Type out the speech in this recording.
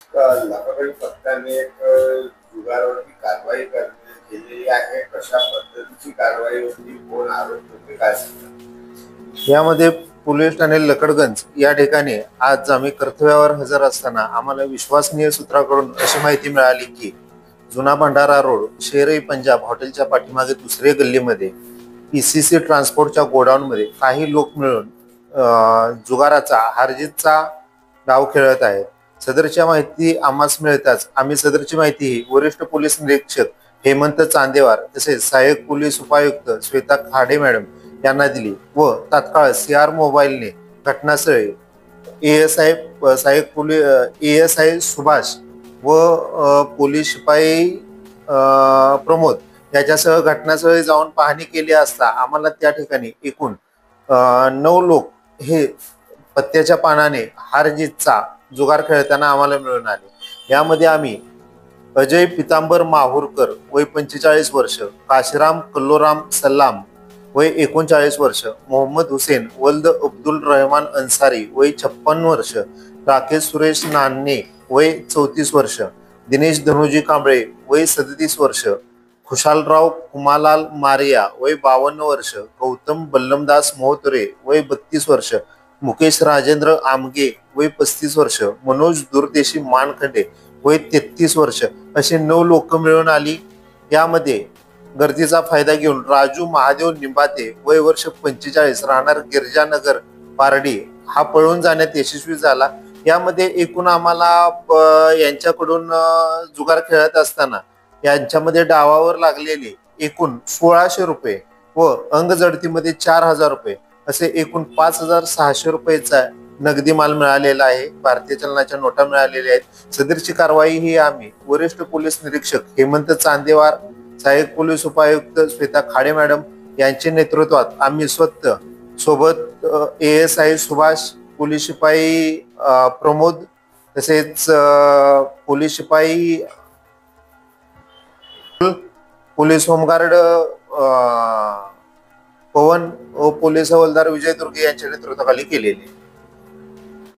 लहानपणी पथकाने एक जुगारावरती कारवाई केलेली आहे. कशा पद्धतीची कारवाई होती, कोण आरोपी होते, काय सांगतात? यामध्ये पोलीस ठाणे लकडगंज या ठिकाणी आज आम्ही कर्तव्यावर हजर असताना आम्हाला विश्वसनीय सूत्राकडून अशी माहिती मिळाली की जुना भंडारा रोड शेर-ए पंजाब हॉटेलच्या पाठीमागे दुसरे गल्लीमध्ये पीसीसी ट्रान्सपोर्टच्या गोडाऊनमध्ये काही लोक मिळून जुगाराचा हारजीतचा डाव खेळत आहेत. सदरची माहिती आम्हास मिळताच आम्ही सदरची माहिती वरिष्ठ पोलीस निरीक्षक हेमंत चांदेवार तसेच सहाय्यक पोलीस उपायुक्त श्वेता खाडे मॅडम यांना दिली व तात्काळ सीआर मोबाईलने घटनास्थळी एएसआय सहाय्यक पोलीस एएसआय सुभाष व पोलीस शिपाई प्रमोद याच्यासह घटनास्थळी जाऊन पाहणी केली असता आम्हाला त्या ठिकाणी एकूण 9 लोक हे पत्त्याच्या पानाने हारजीतचा जुगार खेळताना आम्हाला मिळून आले. यामध्ये आम्ही अजय पितांबर माहूरकर वय 45 वर्ष, काशीराम कल्लोराम सल्लाम वय 39 वर्ष, मोहम्मद हुसेन वल्द अब्दुल रहमान अन्सारी वय 56 वर्ष, राकेश सुरेश नान्ने वय 34 वर्ष, दिनेश धनुजी कांबळे वय 37 वर्ष, खुशालराव कुमालाल मारिया वय 52 वर्ष, गौतम बल्लमदास मोहतरे वय 32 वर्ष, मुकेश राजेंद्र आमगे वय 35 वर्ष, मनोज दुर्देशी मानखंडे वय 33 वर्ष असे 9 लोक मिळून आली. यामध्ये गर्दीचा फायदा घेऊन राजू महादेव निंबाते वय वर्ष 45 राहणार गिरजानगर पारडी हा पळून जाण्यात यशस्वी झाला. यामध्ये एकूण आम्हाला यांच्याकडून जुगार खेळत असताना यांच्यामध्ये डावावर लागलेले एकूण 1600 रुपये व अंगजडतीमध्ये 4000 रुपये असे एकूण 5600 रुपयेचा नगदी माल मिळालेला आहे. भारतीय चलनाच्या नोटा मिळालेल्या आहेत. सदरची कारवाई ही आम्ही वरिष्ठ पोलीस निरीक्षक हेमंत चांदेवार, सहाय्यक पोलीस उपायुक्त श्वेता खाडे मॅडम यांच्या नेतृत्वात आम्ही स्वतः सोबत एएसआय सुभाष, पोलीस शिपाई प्रमोद तसेच पोलीस शिपाई पोलीस होमगार्ड पवन व पोलीस हवालदार विजय दुर्गे यांच्या नेतृत्वाखाली केलेली.